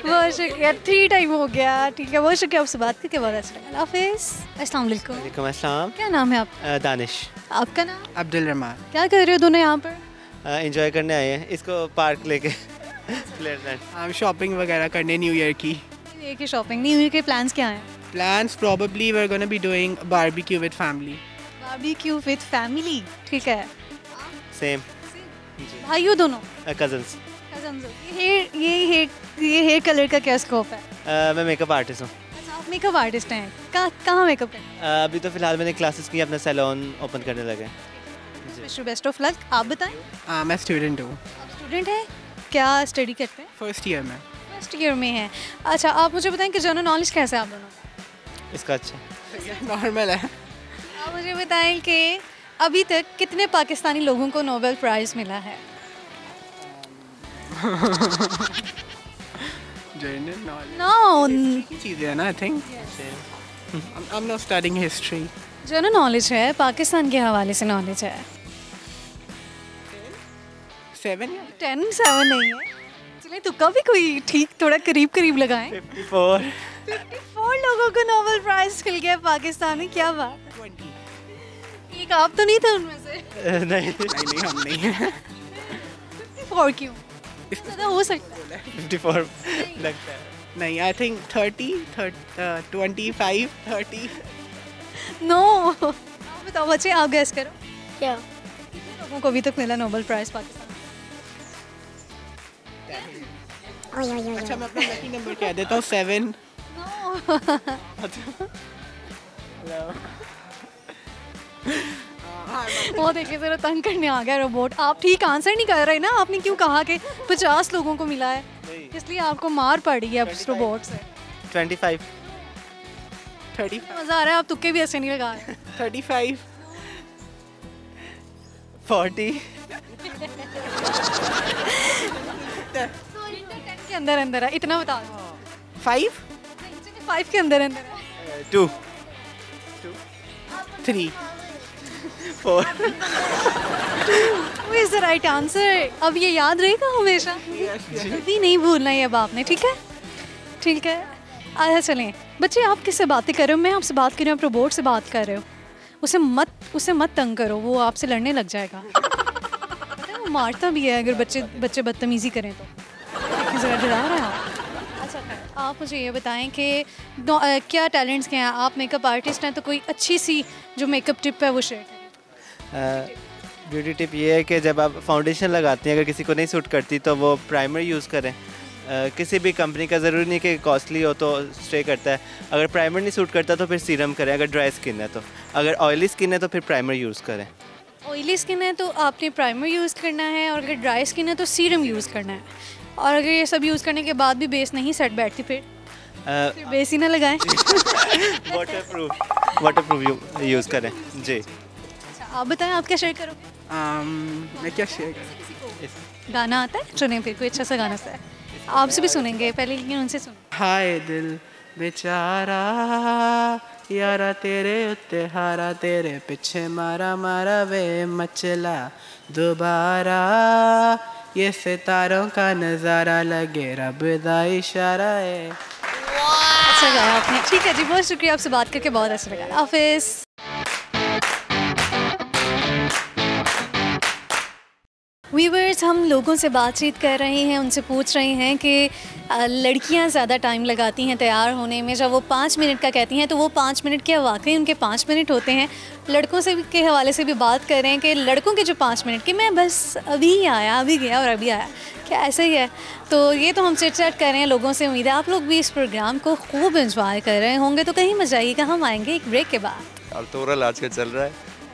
बहुत शुक्रिया, 3 टाइम हो गया, ठीक है, बहुत शुक्रिया आपसे बात करके, बहुत अच्छा लगा। हाफिज़, अस्सलाम वालेकुम। वालेकुम अस्सलाम। क्या नाम है आपका? दानिश। आपका नाम? अब्दुल रहमान। क्या कर रहे हो दोनों यहाँ पर? एंजॉय करने आए हैं इसको पार्क लेके। हम शॉपिंग वगैरह करने न्यू ईयर की। न्यू ईयर की शॉपिंग, न्यू ईयर के प्लान्स क्या हैं? Plans probably we are gonna be doing barbecue with family. Barbecue with family, ठीक है। सेम। भाई हो दोनों? कजन्स। कजन्स हो। ये हेयर कलर का क्या स्कोप है? मैं मेकअप आर्टिस्ट हूँ। अच्छा, आप आप मेकअप आर्टिस्ट हैं, कहाँ मेकअप करते हैं? अभी तो फिलहाल मैंने क्लासेस की, अपना सैलून ओपन करने लगे। Wish you best of luck. आप बताएं। मैं स्टूडेंट हूँ, आप स्टूडेंट हैं, क्या स्टडी करते हैं? फर्स्ट ईयर में। फर्स्ट ईयर में है। अच्छा, आप मुझे बताएं कि जनरल नॉलेज कैसा है आप दोनों का? इसका अच्छा नॉर्मल है। आप मुझे बताएं कि अभी तक कितने पाकिस्तानी लोगों को नोबेल प्राइज़ मिला है? जनरल नॉलेज नो, चीज़ें है ना, I think. I am not studying history. General knowledge है, पाकिस्तान के हवाले से नॉलेज है। 7 10 7 नहीं है। चलिए तुक्का भी कोई ठीक थोड़ा करीब करीब लगाएं। 54 54 लोगों को नोबेल प्राइज मिल गया पाकिस्तान में, क्या बात है। 20। एक आप तो नहीं थे उनमें से? नहीं नहीं हम नहीं हैं। 54 क्यों? ज़्यादा हो सकता है। 54 लगता है। नहीं, आई थिंक 30, 25, 30। नो। आप बताओ बच्चे, आप गैस करो। क्या? कितने लोगों को अभी तक मिला नोबेल प्राइज पाकिस्तान में? अच्छा, मैं अपना लकी नंबर कह देता हूँ, 7। वो देखिए जरा तंग करने आ गया रोबोट। आप ठीक आंसर नहीं कर रहे ना, आपने क्यों कहा कि 50 लोगों को मिला है, इसलिए आपको मार पड़ी है अब उस रोबोट से। 25 35 मजा आ रहा है, आप तुक्के भी ऐसे नहीं लगा रहे। 35 40 10 के अंदर अंदर है, इतना बता दो। 5 5 के अंदर अंदर है। 2 3 4 Who is the right answer? अब ये याद रहेगा हमेशा, कभी नहीं भूलना ये अब आपने, ठीक है? ठीक है। अच्छा चलें बच्चे, आप किससे बातें कर रहे हो? मैं आपसे बात कर रही हूँ, आप रोबोट से बात कर रहे हो। उसे मत तंग करो, वो आपसे लड़ने लग जाएगा। पता है वो मारता भी है अगर बच्चे बदतमीज़ी करें तो। ज़रा डरा रहे हैं आप। अच्छा आप मुझे ये बताएं कि क्या टैलेंट्स क्या हैं? आप मेकअप आर्टिस्ट हैं तो कोई अच्छी सी जो मेकअप टिप है वो शेयर करें। ब्यूटी टिप ये है कि जब आप फाउंडेशन लगाती हैं, अगर किसी को नहीं सूट करती तो वो प्राइमर यूज़ करें। किसी भी कंपनी का ज़रूरी नहीं कि कॉस्टली हो तो स्टे करता है। अगर प्राइमर नहीं सूट करता तो फिर सीरम करें, अगर ड्राई स्किन है तो। अगर ऑयली स्किन है तो फिर प्राइमर यूज़ करें। ऑयली स्किन है तो आपने प्राइमर यूज़ करना है, और अगर ड्राई स्किन है तो सीरम यूज़ करना है। और अगर ये सब यूज़ करने के बाद भी बेस नहीं सेट बैठती फिर बेस ही ना लगाएं। वाटरप्रूफ यूज़ करें जी। आप बताएं, आप क्या शेयर करोगे? मैं क्या शेयर करूँ? गाना आता है? चुनें फिर कोई अच्छा सा गाना सा है। आपसे भी सुनेंगे पहले, लेकिन उनसे सुन। हाय दिल बेचारा यारा तेरे उत्ते हारा, तेरे पीछे मारा मारा वे मचला दोबारा, ये सितारों का नज़ारा लगे रब दा इशारा है। अच्छा गाया आपने, ठीक है जी, बहुत शुक्रिया, आपसे बात करके बहुत अच्छा लगा। ऑफिस व्यूअर्स, हम लोगों से बातचीत कर रहे हैं, उनसे पूछ रहे हैं कि लड़कियां ज़्यादा टाइम लगाती हैं तैयार होने में। जब वो 5 मिनट का कहती हैं तो वो 5 मिनट क्या वाकई उनके 5 मिनट होते हैं? लड़कों से के हवाले से भी बात कर रहे हैं कि लड़कों के जो 5 मिनट कि मैं बस अभी आया, अभी गया और अभी आया, क्या ऐसा ही है? तो ये तो हम चिट चैट कर रहे हैं लोगों से। उम्मीद है आप लोग भी इस प्रोग्राम को खूब इंजॉय कर रहे होंगे, तो कहीं मत जाइएगा, हम आएंगे एक ब्रेक के बाद। अल्तोरल आज का चल रहा है,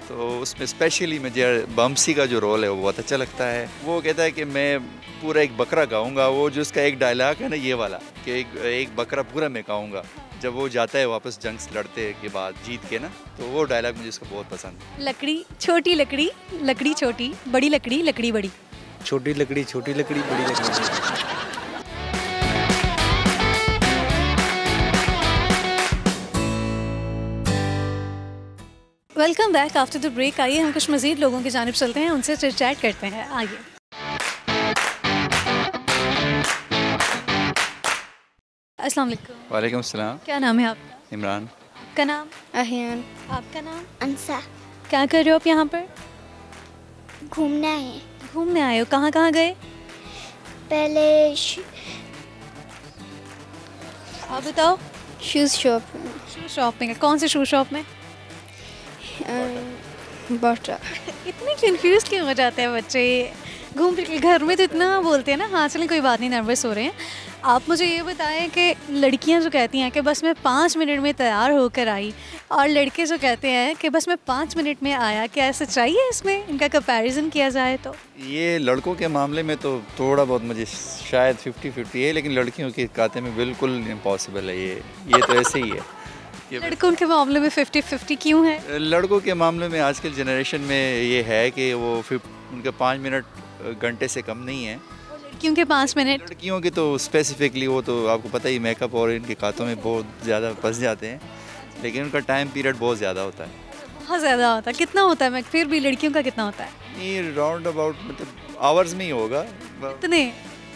तो उसमें स्पेशली मुझे बम्सी का जो रोल है वो बहुत अच्छा लगता है। वो कहता है कि मैं पूरा एक बकरा गाऊंगा, वो जो उसका एक डायलॉग है ना ये वाला कि एक बकरा पूरा मैं गाऊंगा, जब वो जाता है वापस जंग लड़ते के बाद जीत के ना, तो वो डायलॉग मुझे उसका बहुत पसंद है। लकड़ी छोटी लकड़ी, लकड़ी छोटी, बड़ी लकड़ी, लकड़ी बड़ी, छोटी लकड़ी छोटी लकड़ी, बड़ी लकड़ी। Welcome back after the break. आइए हम कुछ मज़ीद लोगों की जानिब चलते हैं, उनसे चिट चैट करते हैं। आइए। अस्सलाम वालेकुम। वालेकुम सलाम। क्या नाम है आपका? इमरान। आपका नाम? अहियान। आपका नाम? अंसा। क्या कर रहे हो आप यहाँ पर? घूमना है। घूमने आए हो? कहाँ कहाँ गए? पहले आप बताओ। शूज़ शॉप में। शू शॉप में? कौन से शू शॉप में? बाटा। इतने कंफ्यूज क्यों हो जाते हैं बच्चे? घूम फिर के घर में तो इतना बोलते हैं ना। हाँ चलें, कोई बात नहीं, नर्वस हो रहे हैं। आप मुझे ये बताएं कि लड़कियां जो कहती हैं कि बस मैं 5 मिनट में तैयार होकर आई और लड़के जो कहते हैं कि बस मैं 5 मिनट में आया, क्या सच्चाई है इसमें? इनका कंपैरिजन किया जाए तो ये लड़कों के मामले में तो थोड़ा बहुत मुझे शायद 50-50 है, लेकिन लड़कियों के खाते में बिल्कुल इम्पॉसिबल है ये तो ऐसे ही है। लड़कों के मामले में 50-50 क्यों है? लड़कों के मामले में आजकल जनरेशन में ये है कि वो उनके 5 मिनट घंटे से कम नहीं है। लड़कियों के 5 मिनट? लड़कियों के तो स्पेसिफिकली वो तो आपको पता ही, मेकअप और इनके खातों में बहुत ज़्यादा फंस जाते हैं, लेकिन उनका टाइम पीरियड बहुत ज़्यादा होता है। बहुत ज़्यादा होता है? कितना होता है? मैं फिर भी लड़कियों का कितना होता है? ये राउंड अबाउट मतलब आवर्स में ही होगा। कितने?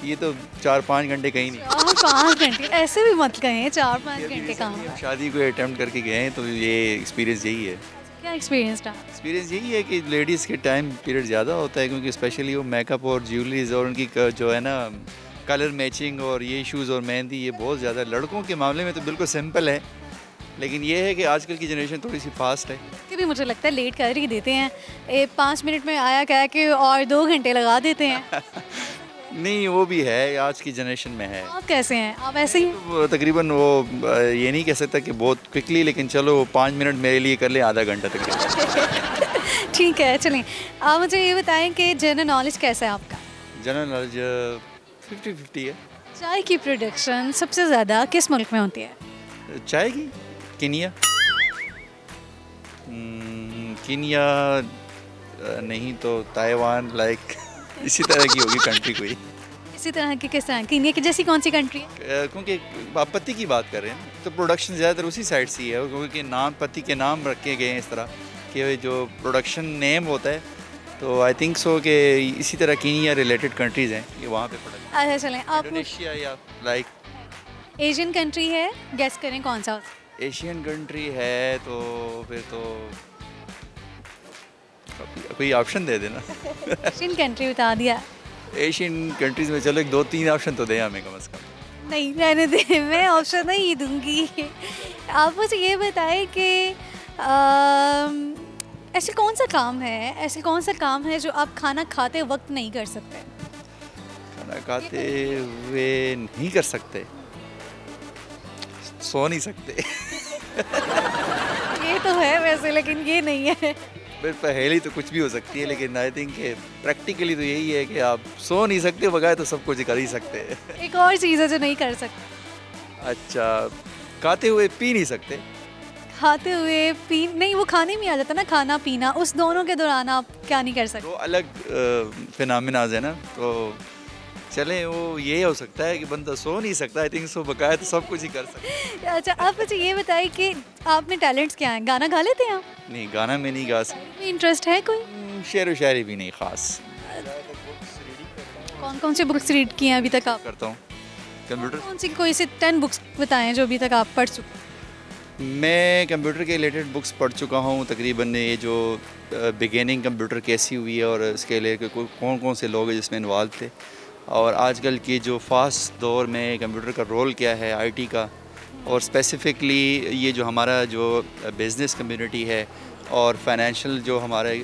ये तो 4-5 घंटे कहीं नहीं। 4-5 घंटे? ऐसे भी मत कहें, 4-5 घंटे कहाँ। शादी को अटेम्प्ट करके गए हैं तो ये एक्सपीरियंस यही है। क्या एक्सपीरियंस था? एक्सपीरियंस यही है कि लेडीज़ के टाइम पीरियड ज़्यादा होता है, क्योंकि स्पेशली वो मेकअप और ज्वेलरीज और उनकी जो है ना कलर मैचिंग और ये इशूज़ और मेहंदी, ये बहुत ज़्यादा। लड़कों के मामले में तो बिल्कुल सिंपल है, लेकिन ये है कि आजकल की जनरेशन थोड़ी सी फास्ट है। कि भी मुझे लगता है लेट कर ही देते हैं, 5 मिनट में आया कह के और 2 घंटे लगा देते हैं। नहीं, वो भी है, आज की जनरेशन में है। आप कैसे हैं? आप ऐसे ही? तकरीबन वो ये नहीं कह सकता कि बहुत क्विकली, लेकिन चलो 5 मिनट मेरे लिए कर ले, आधा घंटा तकरीबन। ठीक है, चलें। आप मुझे ये बताएं कि जनरल नॉलेज कैसा है आपका? जनरल नॉलेज 50-50 है। चाय की प्रोडक्शन सबसे ज़्यादा किस मुल्क में होती है? चाय की? केनिया। केनिया नहीं तो ताइवान, लाइक इसी तरह की होगी कंट्री कोई। इसी तरह की? किस तरह? केनिया की जैसी कौन सी कंट्री है? क्योंकि आप पत्ती की बात कर रहे हैं तो प्रोडक्शन ज़्यादातर उसी साइड से ही है, क्योंकि नाम पत्ती के नाम रखे गए हैं इस तरह कि जो प्रोडक्शन नेम होता है, तो आई थिंक सो कि इसी तरह केनिया रिलेटेड कंट्रीज़ हैं ये वहाँ पे प्रोडक्शन। अच्छा, चलें। आप इंडोनेशिया या लाइक एशियन कंट्री है, गेस करें कौन सा? एशियन कंट्री है तो फिर तो कोई ऑप्शन दे देना। एशियन कंट्री बता दिया। एशियन कंट्रीज़ में चलो 2-3 ऑप्शन तो दें हमें कम से कम। नहीं, रहने दे, मैं ऑप्शन नहीं दूंगी। आप मुझे ये बताएं कि ऐसे कौन सा काम है जो आप खाना खाते वक्त नहीं कर सकते? खाना खाते हुए नहीं कर सकते? सो नहीं सकते। ये तो है वैसे, लेकिन ये नहीं है। फिर पहेली तो कुछ भी हो सकती है, लेकिन आई थिंक प्रैक्टिकली तो यही है कि आप सो नहीं सकते, बगैर तो सब कुछ कर ही सकते हैं। एक और चीज़ है जो नहीं कर सकते। अच्छा, खाते हुए पी नहीं सकते? खाते हुए पी नहीं, वो खाने में आ जाता ना, खाना पीना, उस दोनों के दौरान आप क्या नहीं कर सकते? तो अलग फिनोमेनाज है ना, तो चलें वो ये हो सकता है कि बंदा सो नहीं सकता, आई थिंक सो बकाया तो सब कुछ ही कर सकता है। अच्छा, आप मुझे ये बताइए कि आप में टैलेंट्स क्या हैं? गाना गा लेते हैं आप? नहीं, गाना में नहीं गा सकता। इंटरेस्ट है कोई? शेर व शायरी भी नहीं खास। कौन कौन सी बुक्स रीड की हैं अभी तक आप? करता हूँ कंप्यूटर। कौन सी कोई से 10 बुक्स बताएं जो अभी तक आप पढ़ चुके? मैं कंप्यूटर के रिलेटेड बुक्स पढ़ चुका हूँ तकरीबन। ये जो बिगिनिंग कंप्यूटर कैसी हुई है और इसके लिए कौन कौन से लोग हैं जिसमें इन्वॉल्व थे, और आजकल की जो फास्ट दौर में कंप्यूटर का रोल क्या है आईटी का, और स्पेसिफ़िकली ये जो हमारा जो बिज़नेस कम्युनिटी है और फाइनेंशियल जो हमारे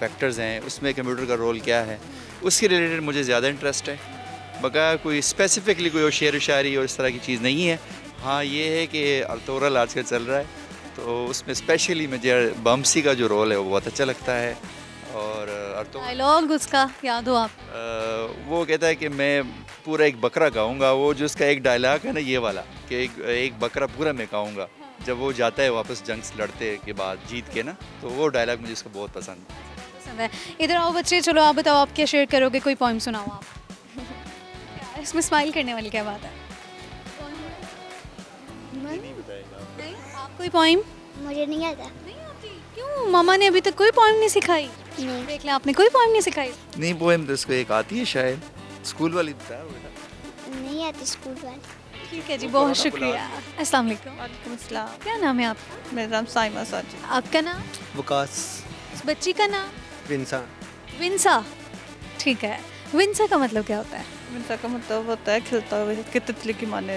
फैक्टर्स हैं उसमें कंप्यूटर का रोल क्या है, उसके रिलेटेड मुझे ज़्यादा इंटरेस्ट है। बकाया कोई स्पेसिफ़िकली कोई शेर व शायरी और इस तरह की चीज़ नहीं है। हाँ, ये है कि अल्तोरल आजकल चल रहा है, तो उसमें स्पेशली मुझे बम्सी का जो रोल है वो बहुत अच्छा लगता है। और डायलॉग उसका याद हो आप? वो कहता है कि मैं पूरा एक बकरा गाऊंगा, वो जो उसका एक डायलॉग है ना ये वाला कि एक बकरा पूरा मैं गाऊंगा, जब वो जाता है वापस जंग से लड़ते के बाद जीत के ना, तो वो डायलॉग मुझे उसका बहुत पसंद है। इधर आओ बच्चे, चलो आप बताओ, आप क्या शेयर करोगे? कोई पोइम सुनाओ आप। इसमें स्माइल करने वाली क्या बात है? नहीं, आप कोई पोइम? मुझे नहीं आता। नहीं आती? क्यों? मामा ने अभी तक कोई पोइम नहीं सिखाई? नहीं। देख ले, आपने कोई पोइम नहीं सिखाई? नहीं, पोएम तो इसको एक आती है शायद, स्कूल वाली बताया बेटा। नहीं आती स्कूल वाली। ठीक है जी, बहुत शुक्रिया। अस्सलाम वालेकुम। वालेकुम अस्सलाम। क्या नाम है आपका? मेरा नाम साइमा साजिद। आपका नाम? वकास। इस बच्ची का नाम? विंसा। विंसा, ठीक है। विंसा का मतलब क्या होता है? विंसा का मतलब होता है खिलता हुआ कि तितली की माने।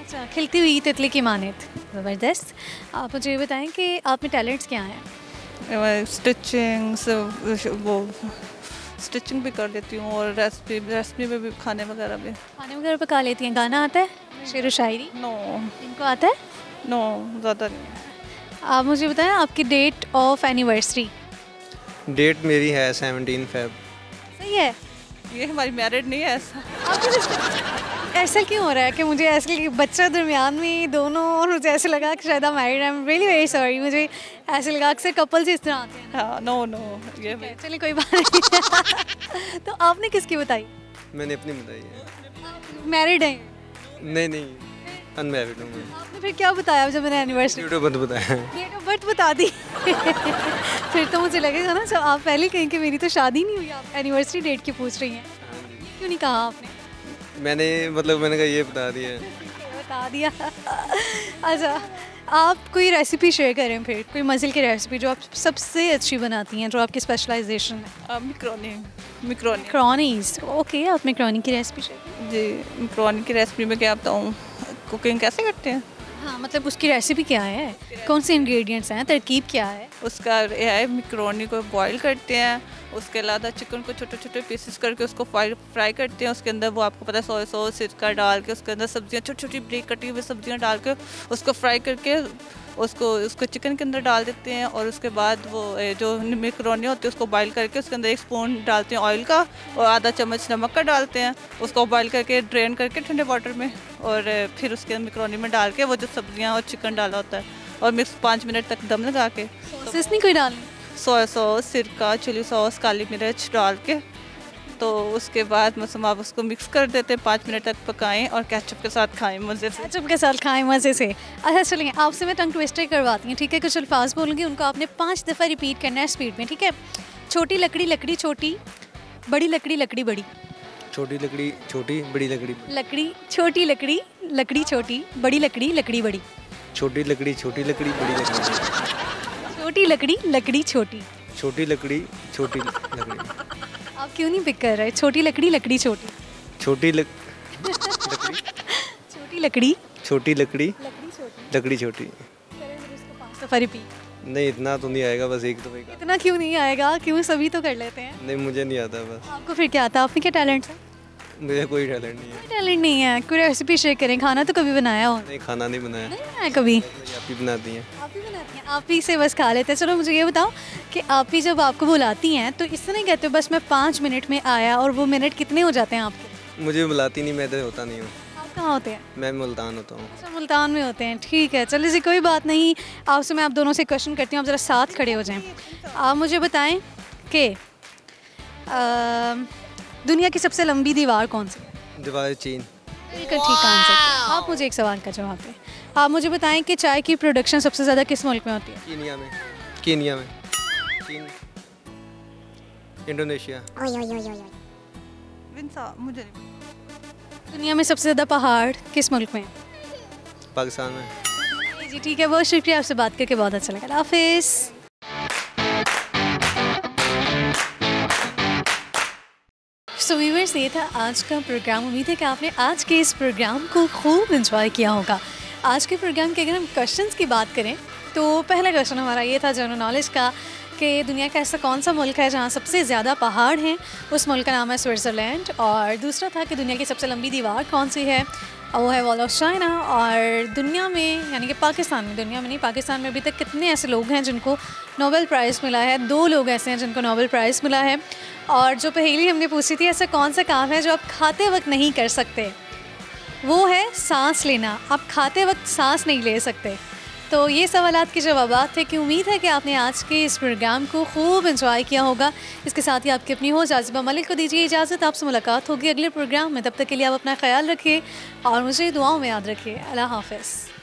अच्छा, खिलती हुई तितली की मानित। ज़बरदस्त। आप मुझे ये बताएं कि आप में टैलेंट्स क्या हैं? स्टिचिंग, वो स्टिचिंग भी कर लेती हूँ और रेसिपी में भी, खाने वगैरह पका लेती हैं। गाना आता है, शेर व शायरी? नो। इनको आता है? नो, ज़्यादा नहीं। आप मुझे बताएं आपकी डेट ऑफ एनिवर्सरी। डेट मेरी है 17 फेब। सही है। ये हमारी मैरिड नहीं है ऐसा। ऐसा क्यों हो रहा है कि मुझे ऐसे लगे बच्चा दरमियान में दोनों, और मुझे ऐसे लगा कि शायद married. I am really very sorry, मुझे ऐसे लगा अक्सर कपल्स इस तरह आते हैं। हाँ, नो ये चलिए कोई बात नहीं। तो आपने किसकी बताई? मैंने अपनी बताई है। मैरिड है? नहीं, अनमैरिड हूँ मैं। आपने फिर क्या बताया जब मैंने एनिवर्सरी? डेट ऑफ बर्थ बताया। डेट ऑफ बर्थ बता दी। फिर तो मुझे लगेगा ना, जब आप पहले कहें कि मेरी तो शादी नहीं हुई, आप एनिवर्सरी डेट की पूछ रही हैं, क्यों नहीं कहा आपने? मैंने कहा ये बता दिया। बता दिया। अच्छा, आप कोई रेसिपी शेयर करें फिर, कोई मज़े की रेसिपी जो आप सबसे अच्छी बनाती हैं, जो आपकी स्पेशलाइजेशन है। मैक्रोनीज। ओके, आप मैक्रोनी की रेसिपी शेयर करें। जी, मैक्रोनी की रेसिपी में क्या बताऊँ, कुकिंग कैसे करते हैं? हाँ, मतलब उसकी रेसिपी क्या है, कौन से इंग्रेडिएंट्स हैं, तरकीब क्या है? उसका यह है, मैक्रोनी को बॉईल करते हैं, उसके अलावा चिकन को छोटे छोटे पीसेस करके उसको फ्राई करते हैं। उसके अंदर वो आपको पता है सोया सॉस सिरका डाल के, उसके अंदर सब्जियां छोटी छोटी ब्रेक कटी हुई सब्जियां डाल के उसको फ्राई करके उसको चिकन के अंदर डाल देते हैं। और उसके बाद वो जो मैक्रोनी होती है उसको बॉईल करके उसके अंदर 1 स्पून डालते हैं ऑयल का और आधा चम्मच नमक का डालते हैं। उसको बॉईल करके ड्रेन करके ठंडे वाटर में, और फिर उसके अंदर मैक्रोनी में डाल के वो जो सब्जियाँ और चिकन डाला होता है और मिक्स 5 मिनट तक दम लगा के, सॉसेस नहीं कोई डालनी? सोया सॉस, सिरका, चिली सॉस, काली मिर्च डाल के, तो उसके बाद मतलब आप उसको मिक्स कर देते हैं, 5 मिनट तक पकाएं और केचप के साथ खाएं मज़े से। केचप के साथ खाएं मज़े से। अच्छा चलिए, आपसे मैं टंग ट्विस्टर करवाती हूँ, ठीक है? कुछ अल्फाज बोलूँगी, उनको आपने 5 दफ़ा रिपीट करना है स्पीड में, ठीक है? छोटी लकड़ी लकड़ी छोटी, बड़ी लकड़ी लकड़ी बड़ी। छोटी लकड़ी छोटी, बड़ी लकड़ी लकड़ी छोटी लकड़ी लकड़ी छोटी, बड़ी लकड़ी लकड़ी बड़ी। छोटी लकड़ी छोटी लकड़ी बड़ी लकड़ी। छोटी लकड़ी लकड़ी छोटी। छोटी लकड़ी छोटी लकड़ी। आप क्यों नहीं पिक कर रहे? छोटी लकड़ी लकड़ी छोटी। छोटी छोटी लकड़ी छोटी लकड़ी लकड़ी छोटी। नहीं, इतना तो नहीं आएगा, बस एक तो। इतना क्यों नहीं आएगा? क्यों, सभी तो कर लेते हैं। नहीं, मुझे नहीं आता बस। आपको फिर क्या आता है? आपने क्या टैलेंट है? मुझे कोई टैलेंट नहीं है। टैलेंट नहीं है? कोई रेसिपी शेयर करें। खाना तो कभी बनाया हो? नहीं, खाना नहीं बनाया। नहीं बनाया कभी? आप ही बनाती हैं। आप ही बनाती हैं? आप ही से बस खा लेते हैं। चलो मुझे ये बताओ कि आप ही जब आपको बुलाती हैं तो इससे नहीं कहते हो बस मैं 5 मिनट में आया, और वो मिनट कितने हो जाते हैं आपके? मुझे बुलाती नहीं, मैं तो होता नहीं हूँ। आप कहाँ होते हैं? मैं मुल्तान होता हूँ। अच्छा, मुल्तान में होते हैं, ठीक है। चलिए जी, कोई बात नहीं। आपसे मैं आप दोनों से क्वेश्चन करती हूँ, आप ज़रा साथ खड़े हो जाएं। आप मुझे बताएं कि दुनिया की सबसे लंबी दीवार कौन सी है? दीवार चीन। बिल्कुल ठीक आंसर। आप मुझे एक सवाल का जवाब दें। आप मुझे बताएं कि चाय की प्रोडक्शन सबसे ज़्यादा किस मुल्क में होती है? कीनिया में। कीनिया में। इंडोनेशिया। मुझे दुनिया में सबसे ज़्यादा पहाड़ किस मुल्क में है? पाकिस्तान में। जी ठीक है, बहुत शुक्रिया, आपसे बात करके बहुत अच्छा लगा। अल्लाह हाफिज़। सो व्यूअर्स, ये था आज का प्रोग्राम। उम्मीद है कि आपने आज के इस प्रोग्राम को खूब एंजॉय किया होगा। आज के प्रोग्राम के अगर हम क्वेश्चंस की बात करें तो पहला क्वेश्चन हमारा ये था जनरल नॉलेज का कि दुनिया का ऐसा कौन सा मुल्क है जहाँ सबसे ज़्यादा पहाड़ हैं, उस मुल्क का नाम है स्विट्ज़रलैंड। और दूसरा था कि दुनिया की सबसे लंबी दीवार कौन सी है, वो है वॉल ऑफ चाइना। और दुनिया में, यानी कि पाकिस्तान में, दुनिया में नहीं, पाकिस्तान में अभी तक कितने ऐसे लोग हैं जिनको नोबेल प्राइज़ मिला है? 2 लोग ऐसे हैं जिनको नोबेल प्राइज़ मिला है। और जो पहेली हमने पूछी थी, ऐसा कौन सा काम है जो आप खाते वक्त नहीं कर सकते? वो है सांस लेना। आप खाते वक्त सांस नहीं ले सकते। तो ये सवालात के जवाबात थे कि उम्मीद है कि आपने आज के इस प्रोग्राम को खूब एंजॉय किया होगा। इसके साथ ही आपकी अपनी होस्ट आज़िबा मलिक को दीजिए इजाज़त। आपसे मुलाकात होगी अगले प्रोग्राम में। तब तक के लिए आप अपना ख्याल रखिए और मुझे दुआओं में याद रखिए। अल्लाह हाफ़िज़।